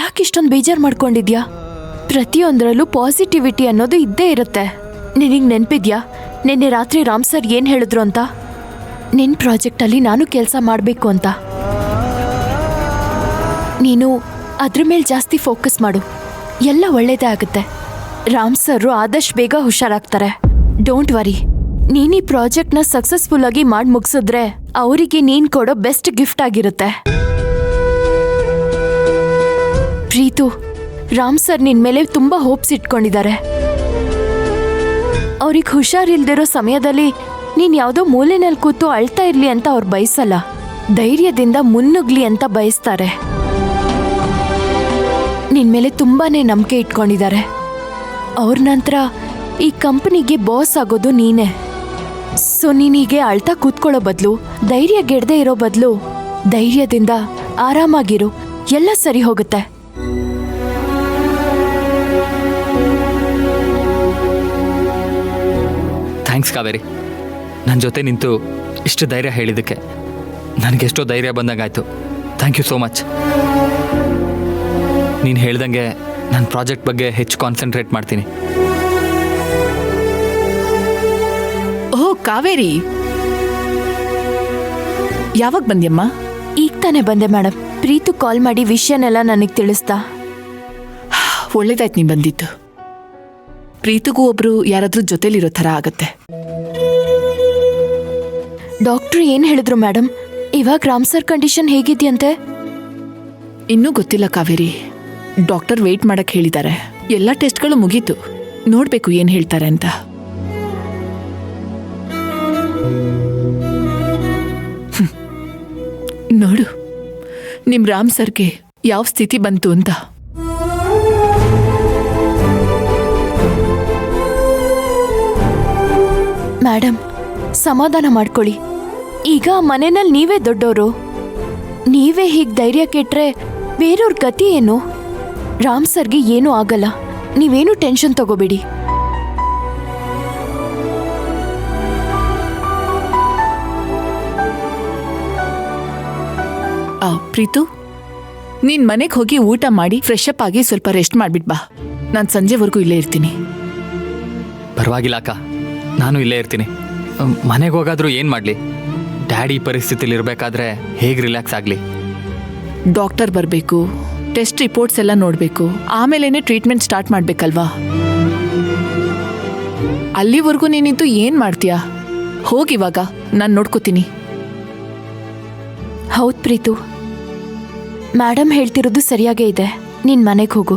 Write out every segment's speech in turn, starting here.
ಯಾಕಿಷ್ಟೊಂದು ಬೇಜಾರು ಮಾಡ್ಕೊಂಡಿದ್ಯಾ? ಪ್ರತಿಯೊಂದರಲ್ಲೂ ಪಾಸಿಟಿವಿಟಿ ಅನ್ನೋದು ಇದ್ದೇ ಇರುತ್ತೆ. ನಿನಗೆ ನೆನಪಿದ್ಯಾ ನಿನ್ನೆ ರಾತ್ರಿ ರಾಮ್ ಸರ್ ಏನು ಹೇಳಿದ್ರು ಅಂತ? ನಿನ್ನ ಪ್ರಾಜೆಕ್ಟಲ್ಲಿ ನಾನು ಕೆಲಸ ಮಾಡಬೇಕು ಅಂತ. ನೀನು ಅದ್ರ ಮೇಲೆ ಜಾಸ್ತಿ ಫೋಕಸ್ ಮಾಡು, ಎಲ್ಲ ಒಳ್ಳೇದೇ ಆಗುತ್ತೆ. ರಾಮ್ ಸರ್ ಆದಷ್ಟು ಬೇಗ ಹುಷಾರಾಗ್ತಾರೆ. Don't worry. ನೀನು ಈ ಪ್ರಾಜೆಕ್ಟ್ನ ಸಕ್ಸಸ್ಫುಲ್ ಆಗಿ ಮಾಡಿ ಮುಗಿಸಿದ್ರೆ ಅವರಿಗೆ ನೀನು ಕೊಡೋ ಬೆಸ್ಟ್ ಗಿಫ್ಟ್ ಆಗಿರುತ್ತೆ. ಪ್ರೀತು, ರಾಮ್ ಸರ್ ನಿನ್ ಮೇಲೆ ತುಂಬಾ ಹೋಪ್ಸ್ ಇಟ್ಕೊಂಡಿದ್ದಾರೆ. ಅವ್ರಿಗೆ ಹುಷಾರಿಲ್ದಿರೋ ಸಮಯದಲ್ಲಿ ನೀನ್ ಯಾವುದೋ ಮೂಲೆನಲ್ಲಿ ಕೂತು ಅಳ್ತಾ ಇರ್ಲಿ ಅಂತ ಅವ್ರು ಬಯಸಲ್ಲ, ಧೈರ್ಯದಿಂದ ಮುನ್ನುಗ್ಲಿ ಅಂತ ಬಯಸ್ತಾರೆ. ನಿನ್ ಮೇಲೆ ತುಂಬಾನೇ ನಂಬಿಕೆ ಇಟ್ಕೊಂಡಿದ್ದಾರೆ. ಅವ್ರ ನಂತರ ಈ ಕಂಪನಿಗೆ ಬಾಸ್ ಆಗೋದು ನೀನೇ. ಸೊ ನೀನೀಗೆ ಅಳ್ತಾ ಕೂತ್ಕೊಳ್ಳೋ ಬದಲು, ಧೈರ್ಯ ಗೆಡದೆ ಇರೋ ಬದಲು ಧೈರ್ಯದಿಂದ ಆರಾಮಾಗಿರು, ಎಲ್ಲ ಸರಿ ಹೋಗುತ್ತೆ. ಥ್ಯಾಂಕ್ಸ್ ಕಾವೇರಿ, ನನ್ನ ಜೊತೆ ನಿಂತು ಇಷ್ಟು ಧೈರ್ಯ ಹೇಳಿದ್ದಕ್ಕೆ. ನನಗೆಷ್ಟೋ ಧೈರ್ಯ ಬಂದಂಗಾಯ್ತು. Thank you so much. ನೀನು ಹೇಳ್ದಂಗೆ ನನ್ನ ಪ್ರಾಜೆಕ್ಟ್ ಬಗ್ಗೆ ಹೆಚ್ಚು ಕಾನ್ಸಂಟ್ರೇಟ್ ಮಾಡ್ತೀನಿ. ಓಹ್ ಕಾವೇರಿ, ಯಾವಾಗ ಬಂದ್ಯಮ್ಮ? ಈಗ ತಾನೇ ಬಂದೆ ಮೇಡಮ್. ಪ್ರೀತು ಕಾಲ್ ಮಾಡಿ ವಿಷಯನೆಲ್ಲ ನನಗೆ ತಿಳಿಸ್ತಾ. ಒಳ್ಳೇದಾಯ್ತು ನೀ ಬಂದಿತ್ತು. ಪ್ರೀತಿಗೂ ಒಬ್ರು ಯಾರಾದ್ರೂ ಜೊತೆಲಿರೋ ಥರ ಆಗತ್ತೆ. ಡಾಕ್ಟ್ರು ಏನು ಹೇಳಿದ್ರು ಮೇಡಮ್? ಇವಾಗ ರಾಮ್ ಸರ್ ಕಂಡೀಷನ್ ಹೇಗಿದೆಯಂತೆ? ಇನ್ನೂ ಗೊತ್ತಿಲ್ಲ ಕಾವೇರಿ. ಡಾಕ್ಟರ್ ವೇಟ್ ಮಾಡಕ್ ಹೇಳಿದ್ದಾರೆ. ಎಲ್ಲ ಟೆಸ್ಟ್ಗಳು ಮುಗೀತು, ನೋಡ್ಬೇಕು ಏನ್ ಹೇಳ್ತಾರೆ ಅಂತ. ನೋಡು ನಿಮ್ ರಾಮ್ ಸರ್ಗೆ ಯಾವ ಸ್ಥಿತಿ ಬಂತು ಅಂತ. ಮೇಡಮ್, ಸಮಾಧಾನ ಮಾಡ್ಕೊಳ್ಳಿ. ಈಗ ಮನೆಯಲ್ಲಿ ನೀವೇ ದೊಡ್ಡವರು. ನೀವೇ ಹೀಗೆ ಧೈರ್ಯ ಕೆಟ್ರೆ ಬೇರೆಯವ್ರ ಗತಿ ಏನು? ರಾಮ್ ಸರ್ಗೆ ಏನೂ ಆಗಲ್ಲ, ನೀವೇನು ಟೆನ್ಷನ್ ತಗೋಬೇಡಿ. ಪ್ರೀತು, ನೀನ್ ಮನೆಗೆ ಹೋಗಿ ಊಟ ಮಾಡಿ ಫ್ರೆಶ್ ಅಪ್ ಆಗಿ ಸ್ವಲ್ಪ ರೆಸ್ಟ್ ಮಾಡ್ಬಿಟ್ ಬಾ. ನಾನು ಸಂಜೆವರೆಗೂ ಇಲ್ಲೇ ಇರ್ತೀನಿ. ಪರವಾಗಿಲ್ಲ ಅಕ್ಕ, ನಾನು ಇಲ್ಲೇ ಇರ್ತೀನಿ. ಮನೆಗೆ ಹೋಗಾದ್ರೂ ಏನು ಮಾಡಲಿ? ಡ್ಯಾಡಿ ಪರಿಸ್ಥಿತಿಲಿ ಇರಬೇಕಾದ್ರೆ ಹೇಗೆ ರಿಲ್ಯಾಕ್ಸ್ ಆಗಲಿ? ಡಾಕ್ಟರ್ ಬರಬೇಕು, ಟೆಸ್ಟ್ ರಿಪೋರ್ಟ್ಸ್ ಎಲ್ಲ ನೋಡಬೇಕು, ಆಮೇಲೇನೆ ಟ್ರೀಟ್ಮೆಂಟ್ ಸ್ಟಾರ್ಟ್ ಮಾಡಬೇಕಲ್ವಾ? ಅಲ್ಲಿವರೆಗೂ ನೀನಿದ್ದು ಏನು ಮಾಡ್ತೀಯಾ? ಹೋಗಿವಾಗ ನಾನು ನೋಡ್ಕೋತೀನಿ. ಹೌದು ಪ್ರೀತು, ಮೇಡಮ್ ಹೇಳ್ತಿರೋದು ಸರಿಯಾಗೇ ಇದೆ. ನೀನ್ ಮನೆಗೆ ಹೋಗು.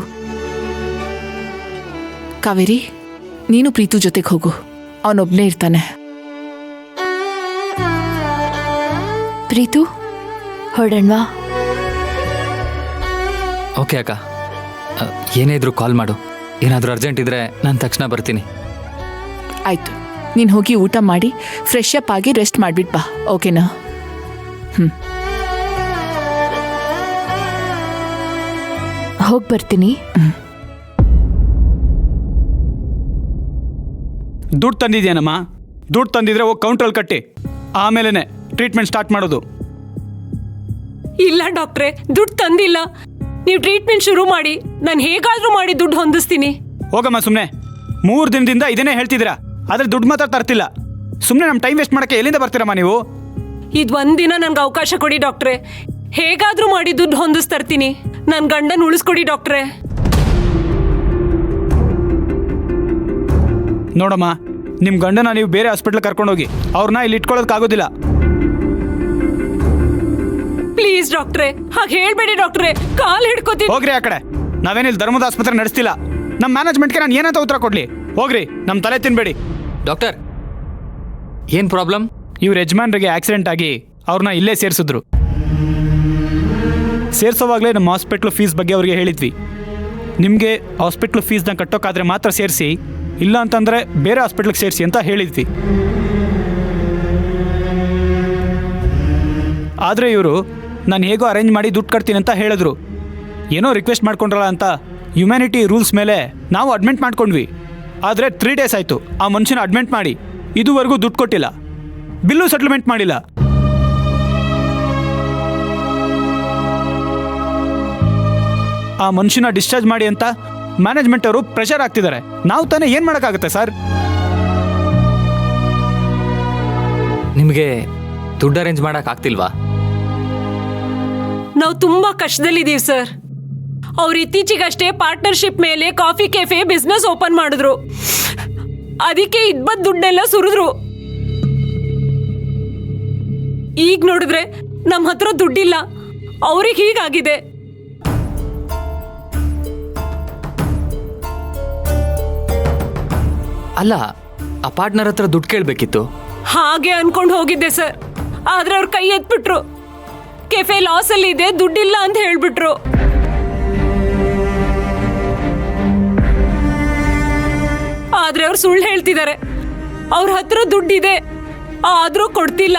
ಕಾವೇರಿ, ನೀನು ಪ್ರೀತು ಜೊತೆಗೆ ಹೋಗು, ಅವನೊಬ್ನೇ ಇರ್ತಾನೆ. ಪ್ರೀತು, ಹೊರಡಣ್ವಾ? ಓಕೆ ಅಕ್ಕ, ಏನೇ ಇದ್ರೂ ಕಾಲ್ ಮಾಡು. ಏನಾದರೂ ಅರ್ಜೆಂಟ್ ಇದ್ದರೆ ನಾನು ತಕ್ಷಣ ಬರ್ತೀನಿ. ಆಯ್ತು, ನೀನು ಹೋಗಿ ಊಟ ಮಾಡಿ ಫ್ರೆಶ್ ಅಪ್ ಆಗಿ ರೆಸ್ಟ್ ಮಾಡ್ಬಿಟ್ ಬಾ, ಓಕೆನಾ? ಹೋಗಿ ಬರ್ತೀನಿ. ದುಡ್ಡು ತಂದಿದ್ಯಾನಮ್ಮ? ದುಡ್ಡು ತಂದಿದ್ರೆ ಹೋಗಿ ಕೌಂಟ್ರಲ್ಲಿ ಕಟ್ಟಿ, ಆಮೇಲೆ ಟ್ರೀಟ್ಮೆಂಟ್ ಸ್ಟಾರ್ಟ್ ಮಾಡೋದು. ಇಲ್ಲ ಡಾಕ್ಟ್ರೆ, ದುಡ್ಡು ತಂದಿಲ್ಲ. ನೀವು ಟ್ರೀಟ್ಮೆಂಟ್ ಶುರು ಮಾಡಿ, ನಾನು ಹೇಗಾದ್ರೂ ಮಾಡಿ ದುಡ್ಡು ಹೊಂದಿಸ್ತೀನಿ. ಹೋಗಮ್ಮ ಸುಮ್ಮನೆ. 3 ದಿನದಿಂದ ಇದನ್ನೇ ಹೇಳ್ತಿದ್ದೀರಾ, ಆದರೆ ದುಡ್ಡು ಮಾತ್ರ ತರ್ತಿಲ್ಲ. ಸುಮ್ಮನೆ ನಮ್ಮ ಟೈಮ್ ವೇಸ್ಟ್ ಮಾಡೋಕ್ಕೆ ಎಲ್ಲಿಂದ ಬರ್ತೀರಮ್ಮ ನೀವು? ಇದು ಒಂದಿನ ನನ್ಗೆ ಅವಕಾಶ ಕೊಡಿ ಡಾಕ್ಟ್ರೆ. ಹೇಗಾದ್ರೂ ಮಾಡಿ ದುಡ್ಡು ಹೊಂದಿಸ್ತರ್ತೀನಿ. ನನ್ನ ಗಂಡನ ಉಳಿಸ್ಕೊಡಿ ಡಾಕ್ಟ್ರೆ. ನೋಡಮ್ಮ, ನಿಮ್ಮ ಗಂಡನ ನೀವು ಬೇರೆ ಹಾಸ್ಪಿಟ್ಲ್ ಕರ್ಕೊಂಡೋಗಿ, ಅವ್ರನ್ನ ಇಲ್ಲಿ ಇಟ್ಕೊಳ್ಳೋದಕ್ಕಾಗೋದಿಲ್ಲ. ಪ್ಲೀಸ್ ಡಾಕ್ಟ್ರೆ, ಹಾಗೆ ಹೇಳ್ಬೇಡಿ ಡಾಕ್ಟ್ರೆ, ಕಾಲ್ ಹಿಡ್ಕೋತೀನಿ. ಹೋಗ್ರಿ ಆ ಕಡೆ. ನಾವೇನಿಲ್ಲಿ ಧರ್ಮದ ಆಸ್ಪತ್ರೆ ನಡೆಸ್ತಿಲ್ಲ. ನಮ್ಮ ಮ್ಯಾನೇಜ್ಮೆಂಟ್ಗೆ ನಾನು ಏನಂತ ಉತ್ತರ ಕೊಡ್ಲಿ? ಹೋಗ್ರಿ, ನಮ್ಮ ತಲೆ ತಿನ್ಬೇಡಿ. ಡಾಕ್ಟರ್, ಏನು ಪ್ರಾಬ್ಲಮ್? ಇವ್ರ ಯಜಮಾನ್ರಿಗೆ ಆಕ್ಸಿಡೆಂಟ್ ಆಗಿ ಅವ್ರನ್ನ ಇಲ್ಲೇ ಸೇರಿಸಿದ್ರು. ಸೇರಿಸೋವಾಗಲೇ ನಮ್ಮ ಹಾಸ್ಪಿಟ್ಲು ಫೀಸ್ ಬಗ್ಗೆ ಅವ್ರಿಗೆ ಹೇಳಿದ್ವಿ. ನಿಮಗೆ ಹಾಸ್ಪಿಟ್ಲು ಫೀಸ್ನ ಕಟ್ಟೋಕ್ಕಾದ್ರೆ ಮಾತ್ರ ಸೇರಿಸಿ, ಇಲ್ಲ ಅಂತಂದರೆ ಬೇರೆ ಹಾಸ್ಪಿಟ್ಲಿಗೆ ಸೇರಿಸಿ ಅಂತ ಹೇಳಿದ್ವಿ. ಆದರೆ ಇವರು ನಾನು ಹೇಗೋ ಅರೇಂಜ್ ಮಾಡಿ ದುಡ್ಡು ಕಟ್ತೀನಿ ಅಂತ ಹೇಳಿದ್ರು. ಏನೋ ರಿಕ್ವೆಸ್ಟ್ ಮಾಡ್ಕೊಂಡ್ರಲ್ಲ ಅಂತ ಹ್ಯುಮ್ಯಾನಿಟಿ ರೂಲ್ಸ್ ಮೇಲೆ ನಾವು ಅಡ್ಮಿಟ್ ಮಾಡ್ಕೊಂಡ್ವಿ. ಆದರೆ 3 ಡೇಸ್ ಆಯಿತು ಆ ಮನುಷ್ಯನ ಅಡ್ಮಿಟ್ ಮಾಡಿ, ಇದುವರೆಗೂ ದುಡ್ಡು ಕೊಟ್ಟಿಲ್ಲ, ಬಿಲ್ಲು ಸೆಟಲ್ಮೆಂಟ್ ಮಾಡಿಲ್ಲ. ಆ ಮನುಷ್ಯನ ಡಿಸ್ಚಾರ್ಜ್ ಮಾಡಿ ಅಂತ ಮ್ಯಾನೇಜ್ಮೆಂಟ್ ಅವರು ಪ್ರೆಷರ್ ಆಗ್ತಿದ್ದಾರೆ. ನಾವು ತಾನೇ ಏನು ಮಾಡೋಕ್ಕಾಗುತ್ತೆ ಸರ್? ನಿಮಗೆ ದುಡ್ಡು ಅರೇಂಜ್ ಮಾಡಕ್ ಆಗ್ತಿಲ್ವಾ? ನಾವು ತುಂಬಾ ಕಷ್ಟದಲ್ಲಿದ್ದೀವಿ ಸರ್. ಅವ್ರು ಇತ್ತೀಚೆಗಷ್ಟೇ ಪಾರ್ಟ್ನರ್ಶಿಪ್ ಮೇಲೆ ಕಾಫಿ ಕೆಫೆ ಬಿಸ್ನೆಸ್ ಓಪನ್ ಮಾಡಿದ್ರು. ಅದಕ್ಕೆ ಇದ್ಬದ್ ದುಡ್ಡೆಲ್ಲ ಸುರಿದ್ರು. ಈಗ ನೋಡಿದ್ರೆ ನಮ್ಮ ಹತ್ರ ದುಡ್ಡಿಲ್ಲ. ಅವ್ರಿಗೆ ಹೀಗಾಗಿದೆ. ಅಲ್ಲ, ಆ ಪಾರ್ಟ್ನರ್ ಹತ್ರ ದುಡ್ಡು ಕೇಳಬೇಕಿತ್ತು. ಹಾಗೆ ಅನ್ಕೊಂಡು ಹೋಗಿದ್ದೆ ಸರ್. ಆದ್ರೆ ಅವ್ರ ಕೈ ಎತ್ಬಿಟ್ರು. ಕೆಫೆ ಲಾಸ್ ಅಲ್ಲಿ ಇದೆ, ದುಡ್ಡಿಲ್ಲ ಅಂತ ಹೇಳ್ಬಿಟ್ರು. ಆದ್ರೆ ಅವ್ರು ಸುಳ್ಳು ಹೇಳ್ತಿದ್ದಾರೆ. ಅವ್ರ ಹತ್ರ ದುಡ್ಡಿದೆ, ಆದ್ರೂ ಕೊಡ್ತಿಲ್ಲ.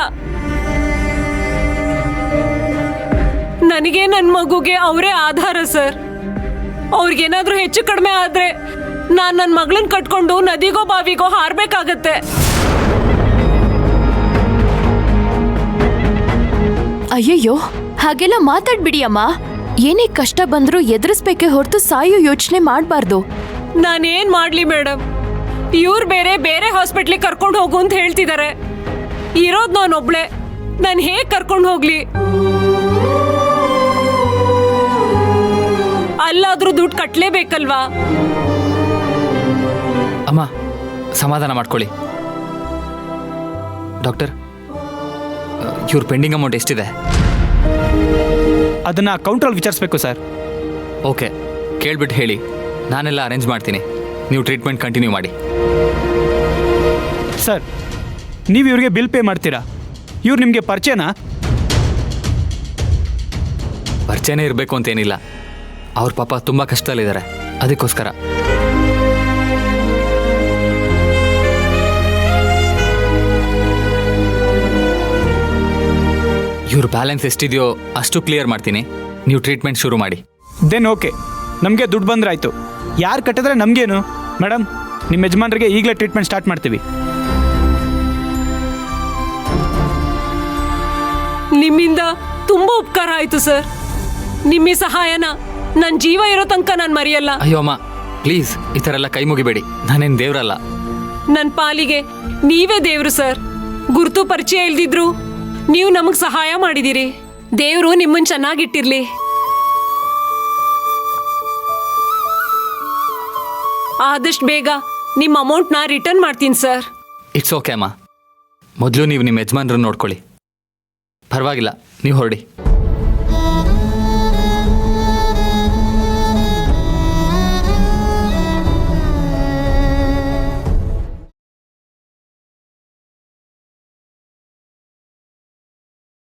ನನಗೆ ನನ್ನ ಮಗುಗೆ ಅವರೇ ಆಧಾರ ಸರ್. ಅವ್ರಿಗೇನಾದ್ರೂ ಹೆಚ್ಚು ಕಡಿಮೆ ಆದ್ರೆ ನಾನು ನನ್ನ ಮಗಳನ್ನ ಕಟ್ಕೊಂಡು ನದಿಗೋ ಬಾವಿಗೋ ಹಾರ್ಬೇಕಾಗತ್ತೆ. ಅಯ್ಯಯ್ಯೋ, ಹಾಗೆಲ್ಲ ಮಾತಾಡ್ಬಿಡಿ ಅಮ್ಮ. ಏನೇ ಕಷ್ಟ ಬಂದ್ರೂ ಎದುರಿಸ್ಬೇಕೆ ಹೊರತು ಸಾಯೋ ಯೋಚನೆ ಮಾಡಬಾರ್ದು. ನಾನೇನ್ ಮಾಡ್ಲಿ ಮೇಡಮ್? ಇವ್ರು ಬೇರೆ ಬೇರೆ ಹಾಸ್ಪಿಟ್ಲಿಗೆ ಕರ್ಕೊಂಡು ಹೋಗು ಅಂತ ಹೇಳ್ತಿದ್ದಾರೆ. ಇರೋದ್ ನಾನೊಬ್ಳೆ. ನಾನು ಹೇಗ್ ಕರ್ಕೊಂಡು ಹೋಗ್ಲಿ? ಅಲ್ಲಾದ್ರೂ ದುಡ್ಡು ಕಟ್ಲೇಬೇಕಲ್ವಾ? ಅಮ್ಮ, ಸಮಾಧಾನ ಮಾಡ್ಕೊಳ್ಳಿ. ಡಾಕ್ಟರ್, ಇವ್ರ ಪೆಂಡಿಂಗ್ ಅಮೌಂಟ್ ಎಷ್ಟಿದೆ? ಅದನ್ನ ಕೌಂಟ್ರಲ್ಲಿ ವಿಚಾರಿಸ್ಬೇಕು ಸರ್. ಓಕೆ, ಕೇಳ್ಬಿಟ್ಟು ಹೇಳಿ. ನಾನೆಲ್ಲ ಅರೇಂಜ್ ಮಾಡ್ತೀನಿ. ನೀವು ಟ್ರೀಟ್ಮೆಂಟ್ ಕಂಟಿನ್ಯೂ ಮಾಡಿ. ಸರ್, ನೀವು ಇವ್ರಿಗೆ ಬಿಲ್ ಪೇ ಮಾಡ್ತೀರಾ? ಇವ್ರು ನಿಮಗೆ ಪರಿಚಯನಾ? ಪರಿಚಯನೇ ಇರಬೇಕು ಅಂತೇನಿಲ್ಲ. ಅವ್ರ ಪಾಪ ತುಂಬ ಕಷ್ಟದಲ್ಲಿದ್ದಾರೆ, ಅದಕ್ಕೋಸ್ಕರ. ಇವ್ರ ಬ್ಯಾಲೆನ್ಸ್ ಎಷ್ಟಿದೆಯೋ ಅಷ್ಟು ಕ್ಲಿಯರ್ ಮಾಡ್ತೀನಿ. ನೀವು ಟ್ರೀಟ್ಮೆಂಟ್ ಶುರು ಮಾಡಿ. ದೆನ್ ಓಕೆ, ನಮಗೆ ದುಡ್ಡು ಬಂದ್ರಾಯ್ತು. ಯಾರು ಕಟ್ಟಿದ್ರೆ ನಮಗೇನು? ಮೇಡಮ್, ನಿಮ್ಮ ಯಜಮಾನರಿಗೆ ಈಗಲೇ ಟ್ರೀಟ್ಮೆಂಟ್ ಸ್ಟಾರ್ಟ್ ಮಾಡ್ತೀವಿ. ನಿಮ್ಮಿಂದ ತುಂಬಾ ಉಪಕಾರ ಆಯ್ತು ಸರ್. ನಿಮ್ಮ ಸಹಾಯನ ನನ್ನ ಜೀವ ಇರೋ ತನಕ ನಾನು ಮರೆಯಲ್ಲ. ಅಯ್ಯೋ ಅಮ್ಮ, ಪ್ಲೀಸ್ ಈ ಥರ ಎಲ್ಲ ಕೈ ಮುಗಿಬೇಡಿ. ನಾನೇನು ದೇವ್ರಲ್ಲ. ನನ್ನ ಪಾಲಿಗೆ ನೀವೇ ದೇವ್ರು ಸರ್. ಗುರುತು ಪರಿಚಯ ಇಲ್ದಿದ್ರು ನೀವು ನಮಗ್ ಸಹಾಯ ಮಾಡಿದಿರಿ. ದೇವ್ರು ನಿಮ್ಮನ್ನ ಚೆನ್ನಾಗಿಟ್ಟಿರ್ಲಿ. ಆದಷ್ಟು ಬೇಗ ನಿಮ್ಮ ಅಮೌಂಟ್ನ ರಿಟರ್ನ್ ಮಾಡ್ತೀನಿ ಸರ್. ಇಟ್ಸ್ ಓಕೆ ಅಮ್ಮ. ಮೊದಲು ನೀವು ನಿಮ್ಮ ಯಜಮಾನ್ರನ್ನ ನೋಡ್ಕೊಳ್ಳಿ. ಪರವಾಗಿಲ್ಲ, ನೀವು ಹೊರಡಿ.